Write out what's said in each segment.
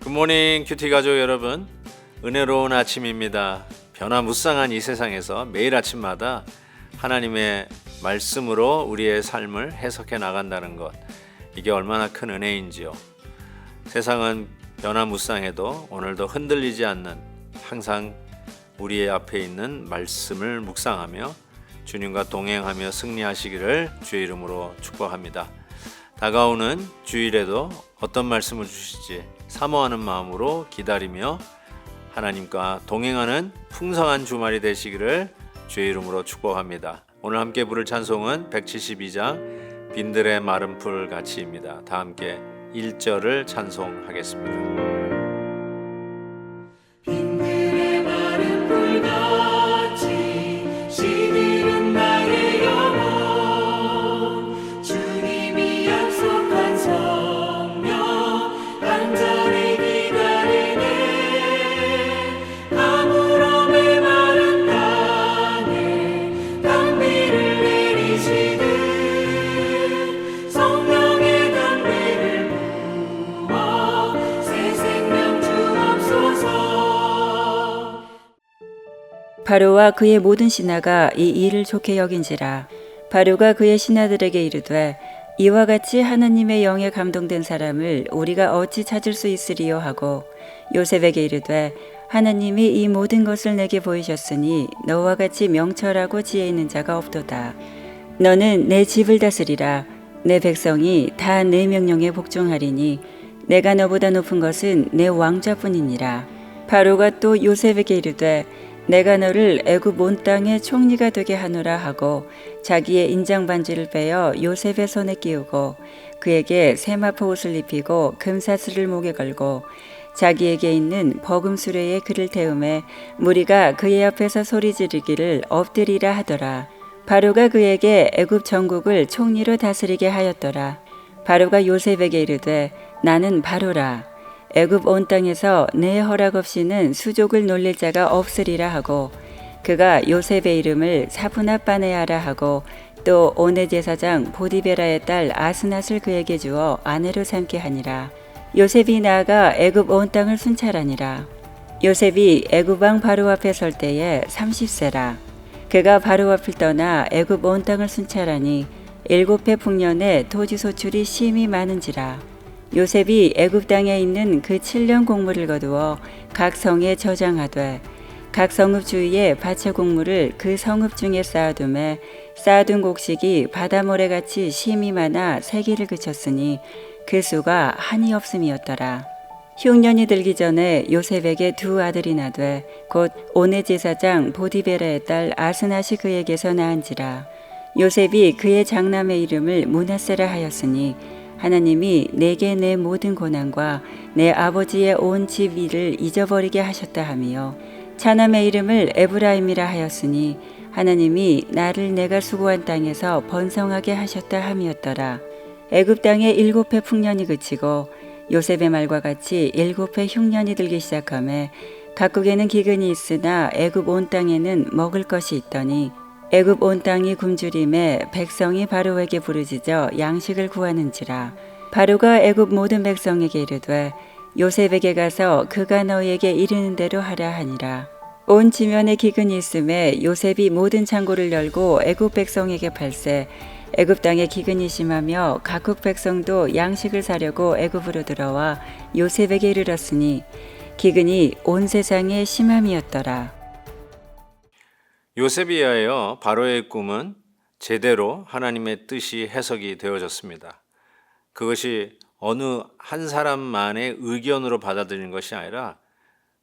굿모닝 큐티 가족 여러분, 은혜로운 아침입니다. 변화무쌍한 이 세상에서 매일 아침마다 하나님의 말씀으로 우리의 삶을 해석해 나간다는 것, 이게 얼마나 큰 은혜인지요. 세상은 변화무쌍해도 오늘도 흔들리지 않는, 항상 우리의 앞에 있는 말씀을 묵상하며 주님과 동행하며 승리하시기를 주의 이름으로 축복합니다. 다가오는 주일에도 어떤 말씀을 주실지 사모하는 마음으로 기다리며 하나님과 동행하는 풍성한 주말이 되시기를 주의 이름으로 축복합니다. 오늘 함께 부를 찬송은 172장 빈들의 마른 풀 같이입니다. 다 함께 1절을 찬송하겠습니다. 바로와 그의 모든 신하가 이 일을 좋게 여긴지라. 바로가 그의 신하들에게 이르되 이와 같이 하나님의 영에 감동된 사람을 우리가 어찌 찾을 수 있으리요 하고 요셉에게 이르되 하나님이 이 모든 것을 내게 보이셨으니 너와 같이 명철하고 지혜 있는 자가 없도다. 너는 내 집을 다스리라. 내 백성이 다 내 명령에 복종하리니 내가 너보다 높은 것은 내 왕좌뿐이니라. 바로가 또 요셉에게 이르되 내가 너를 애굽 온 땅의 총리가 되게 하노라 하고 자기의 인장 반지를 빼어 요셉의 손에 끼우고 그에게 세마포 옷을 입히고 금사슬을 목에 걸고 자기에게 있는 버금수레에 그를 태우매 무리가 그의 앞에서 소리 지르기를 엎드리라 하더라. 바로가 그에게 애굽 전국을 총리로 다스리게 하였더라. 바로가 요셉에게 이르되 나는 바로라. 애굽 온 땅에서 내 허락 없이는 수족을 놀릴 자가 없으리라 하고 그가 요셉의 이름을 사브낫 바네아라 하고 또 오네 제사장 보디베라의 딸 아스낫을 그에게 주어 아내로 삼게 하니라. 요셉이 나아가 애굽 온 땅을 순찰하니라. 요셉이 애굽 왕 바로 앞에 설 때에 30세라. 그가 바로 앞을 떠나 애굽 온 땅을 순찰하니 7해 풍년에 토지 소출이 심히 많은지라. 요셉이 애굽 땅에 있는 그 7년 곡물을 거두어 각 성에 저장하되 각 성읍 주위에 밭의 곡물을 그 성읍 중에 쌓아두매 쌓아둔 곡식이 바다 모래같이 심히 많아 세기를 그쳤으니 그 수가 한이 없음이었더라. 흉년이 들기 전에 요셉에게 두 아들이 나되 곧 오네 제사장 보디베라의 딸 아스낫이 그에게서 낳은지라. 요셉이 그의 장남의 이름을 므낫세라 하였으니 하나님이 내게 내 모든 고난과 내 아버지의 온 집 일을 잊어버리게 하셨다 하며 차남의 이름을 에브라임이라 하였으니 하나님이 나를 내가 수고한 땅에서 번성하게 하셨다 함이었더라. 애굽 땅에 7해 풍년이 그치고 요셉의 말과 같이 7해 흉년이 들기 시작하매 각국에는 기근이 있으나 애굽 온 땅에는 먹을 것이 있더니 애굽 온 땅이 굶주림에 백성이 바로에게 부르짖어 양식을 구하는지라. 바로가 애굽 모든 백성에게 이르되 요셉에게 가서 그가 너희에게 이르는 대로 하라 하니라. 온 지면에 기근이 있음에 요셉이 모든 창고를 열고 애굽 백성에게 팔세 애굽 땅에 기근이 심하며 각국 백성도 양식을 사려고 애굽으로 들어와 요셉에게 이르렀으니 기근이 온 세상에 심함이었더라. 요셉에 의하여 바로의 꿈은 제대로 하나님의 뜻이 해석이 되어졌습니다. 그것이 어느 한 사람만의 의견으로 받아들이는 것이 아니라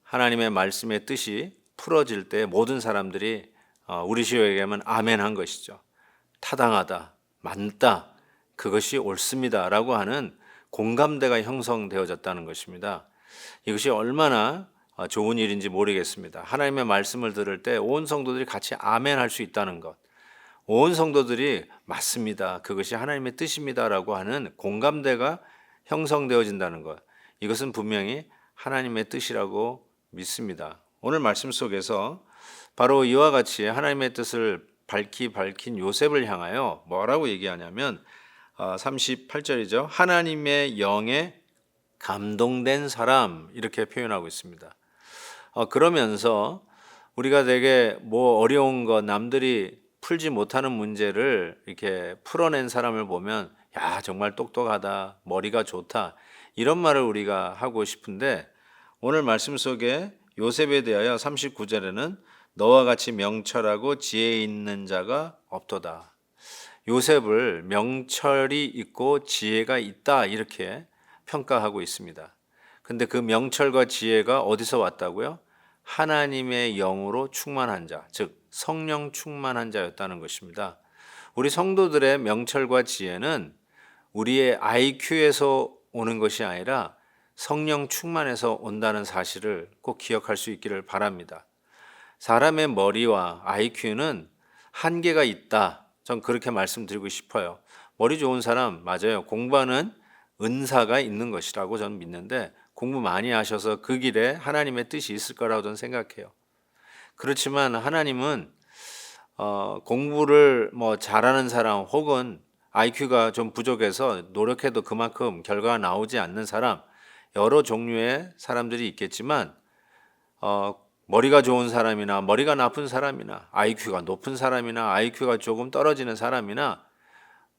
하나님의 말씀의 뜻이 풀어질 때 모든 사람들이 우리 식으로 얘기하면 아멘한 것이죠. 타당하다, 맞다, 그것이 옳습니다 라고 하는 공감대가 형성되어졌다는 것입니다. 이것이 얼마나 좋은 일인지 모르겠습니다. 하나님의 말씀을 들을 때 온 성도들이 같이 아멘할 수 있다는 것, 온 성도들이 맞습니다. 그것이 하나님의 뜻입니다라고 하는 공감대가 형성되어진다는 것. 이것은 분명히 하나님의 뜻이라고 믿습니다. 오늘 말씀 속에서 바로 이와 같이 하나님의 뜻을 밝힌 요셉을 향하여 뭐라고 얘기하냐면 38절이죠. 하나님의 영에 감동된 사람 이렇게 표현하고 있습니다. 그러면서 우리가 되게 뭐 어려운 거 남들이 풀지 못하는 문제를 이렇게 풀어낸 사람을 보면 야 정말 똑똑하다 머리가 좋다 이런 말을 우리가 하고 싶은데 오늘 말씀 속에 요셉에 대하여 39절에는 너와 같이 명철하고 지혜 있는 자가 없도다. 요셉을 명철이 있고 지혜가 있다 이렇게 평가하고 있습니다. 근데 그 명철과 지혜가 어디서 왔다고요? 하나님의 영으로 충만한 자, 즉 성령 충만한 자였다는 것입니다. 우리 성도들의 명철과 지혜는 우리의 IQ에서 오는 것이 아니라 성령 충만에서 온다는 사실을 꼭 기억할 수 있기를 바랍니다. 사람의 머리와 IQ는 한계가 있다. 전 그렇게 말씀드리고 싶어요. 머리 좋은 사람 맞아요. 공부하는 은사가 있는 것이라고 저는 믿는데 공부 많이 하셔서 그 길에 하나님의 뜻이 있을 거라고 저는 생각해요. 그렇지만 하나님은 공부를 뭐 잘하는 사람 혹은 IQ가 좀 부족해서 노력해도 그만큼 결과가 나오지 않는 사람 여러 종류의 사람들이 있겠지만 머리가 좋은 사람이나 머리가 나쁜 사람이나 IQ가 높은 사람이나 IQ가 조금 떨어지는 사람이나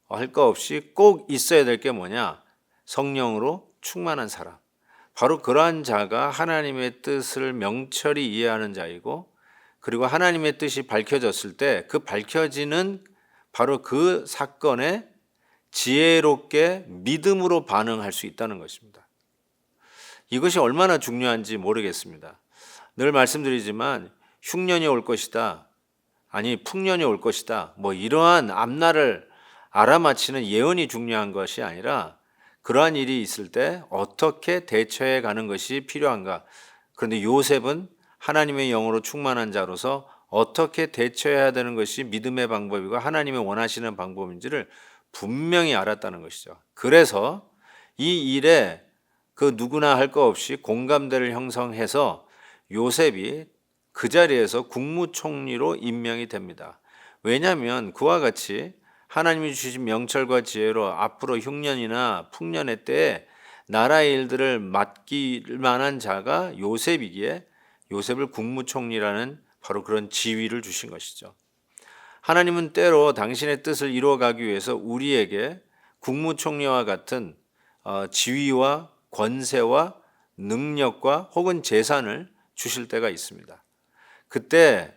할 거 없이 꼭 있어야 될 게 뭐냐? 성령으로 충만한 사람. 바로 그러한 자가 하나님의 뜻을 명철히 이해하는 자이고 그리고 하나님의 뜻이 밝혀졌을 때 그 밝혀지는 바로 그 사건에 지혜롭게 믿음으로 반응할 수 있다는 것입니다. 이것이 얼마나 중요한지 모르겠습니다. 늘 말씀드리지만 흉년이 올 것이다. 아니 풍년이 올 것이다. 뭐 이러한 앞날을 알아맞히는 예언이 중요한 것이 아니라 그러한 일이 있을 때 어떻게 대처해 가는 것이 필요한가. 그런데 요셉은 하나님의 영으로 충만한 자로서 어떻게 대처해야 되는 것이 믿음의 방법이고 하나님이 원하시는 방법인지를 분명히 알았다는 것이죠. 그래서 이 일에 그 누구나 할 거 없이 공감대를 형성해서 요셉이 그 자리에서 국무총리로 임명이 됩니다. 왜냐하면 그와 같이 하나님이 주신 명철과 지혜로 앞으로 흉년이나 풍년의 때에 나라의 일들을 맡길 만한 자가 요셉이기에 요셉을 국무총리라는 바로 그런 지위를 주신 것이죠. 하나님은 때로 당신의 뜻을 이루어가기 위해서 우리에게 국무총리와 같은 지위와 권세와 능력과 혹은 재산을 주실 때가 있습니다. 그때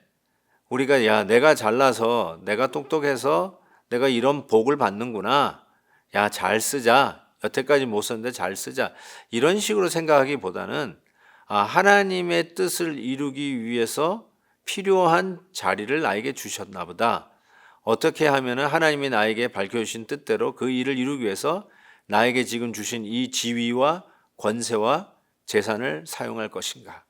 우리가 야 내가 잘나서 내가 똑똑해서 내가 이런 복을 받는구나. 야 잘 쓰자. 여태까지 못 썼는데 잘 쓰자. 이런 식으로 생각하기보다는 하나님의 뜻을 이루기 위해서 필요한 자리를 나에게 주셨나 보다. 어떻게 하면 하나님이 나에게 밝혀주신 뜻대로 그 일을 이루기 위해서 나에게 지금 주신 이 지위와 권세와 재산을 사용할 것인가.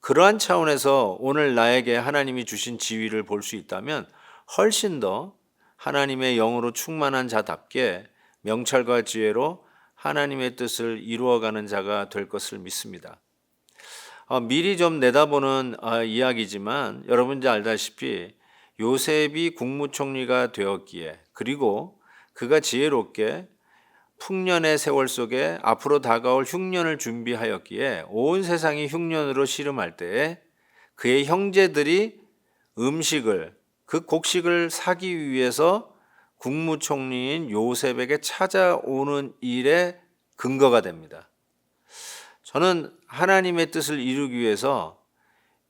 그러한 차원에서 오늘 나에게 하나님이 주신 지위를 볼 수 있다면 훨씬 더 하나님의 영으로 충만한 자답게 명철과 지혜로 하나님의 뜻을 이루어가는 자가 될 것을 믿습니다. 미리 좀 내다보는 이야기지만 여러분이 알다시피 요셉이 국무총리가 되었기에 그리고 그가 지혜롭게 풍년의 세월 속에 앞으로 다가올 흉년을 준비하였기에 온 세상이 흉년으로 씨름할 때에 그의 형제들이 음식을 그 곡식을 사기 위해서 국무총리인 요셉에게 찾아오는 일의 근거가 됩니다. 저는 하나님의 뜻을 이루기 위해서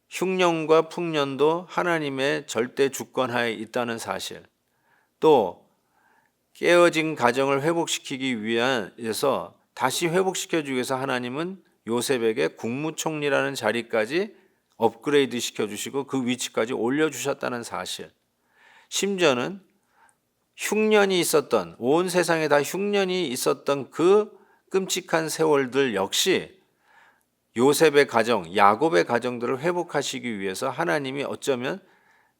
흉년과 풍년도 하나님의 절대 주권하에 있다는 사실, 또 깨어진 가정을 회복시키기 위해서 다시 회복시켜주기 위해서 하나님은 요셉에게 국무총리라는 자리까지 업그레이드 시켜주시고 그 위치까지 올려주셨다는 사실, 심지어는 흉년이 있었던 온 세상에 다 흉년이 있었던 그 끔찍한 세월들 역시 요셉의 가정, 야곱의 가정들을 회복하시기 위해서 하나님이 어쩌면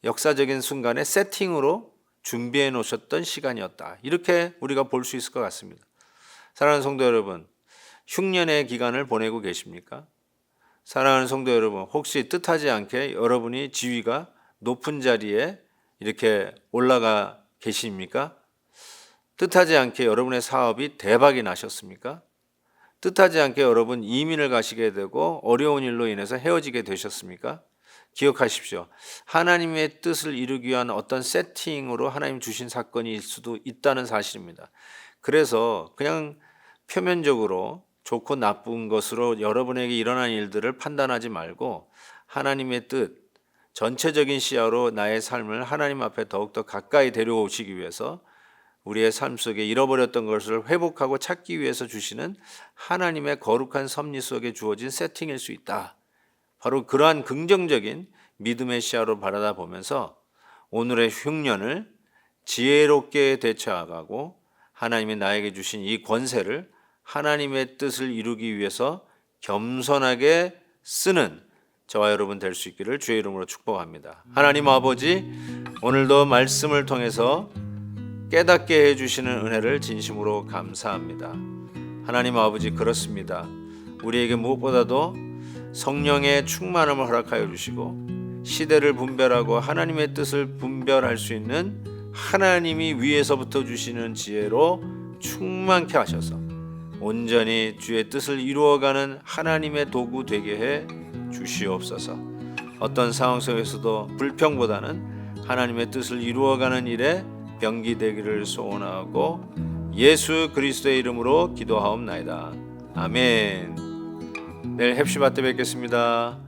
역사적인 순간에 세팅으로 준비해 놓으셨던 시간이었다. 이렇게 우리가 볼 수 있을 것 같습니다. 사랑하는 성도 여러분, 흉년의 기간을 보내고 계십니까? 사랑하는 성도 여러분, 혹시 뜻하지 않게 여러분이 지위가 높은 자리에 이렇게 올라가 계십니까? 뜻하지 않게 여러분의 사업이 대박이 나셨습니까? 뜻하지 않게 여러분 이민을 가시게 되고 어려운 일로 인해서 헤어지게 되셨습니까? 기억하십시오. 하나님의 뜻을 이루기 위한 어떤 세팅으로 하나님 주신 사건일 수도 있다는 사실입니다. 그래서 그냥 표면적으로 좋고 나쁜 것으로 여러분에게 일어난 일들을 판단하지 말고 하나님의 뜻, 전체적인 시야로 나의 삶을 하나님 앞에 더욱더 가까이 데려오시기 위해서 우리의 삶 속에 잃어버렸던 것을 회복하고 찾기 위해서 주시는 하나님의 거룩한 섭리 속에 주어진 세팅일 수 있다. 바로 그러한 긍정적인 믿음의 시야로 바라다 보면서 오늘의 흉년을 지혜롭게 대처하고 하나님이 나에게 주신 이 권세를 하나님의 뜻을 이루기 위해서 겸손하게 쓰는 저와 여러분 될 수 있기를 주의 이름으로 축복합니다. 하나님 아버지, 오늘도 말씀을 통해서 깨닫게 해주시는 은혜를 진심으로 감사합니다. 하나님 아버지, 그렇습니다. 우리에게 무엇보다도 성령의 충만함을 허락하여 주시고 시대를 분별하고 하나님의 뜻을 분별할 수 있는 하나님이 위에서부터 주시는 지혜로 충만케 하셔서 온전히 주의 뜻을 이루어가는 하나님의 도구 되게 해 주시옵소서. 어떤 상황 속에서도 불평보다는 하나님의 뜻을 이루어가는 일에 병기되기를 소원하고 예수 그리스도의 이름으로 기도하옵나이다. 아멘. 내일 헵시바 때 뵙겠습니다.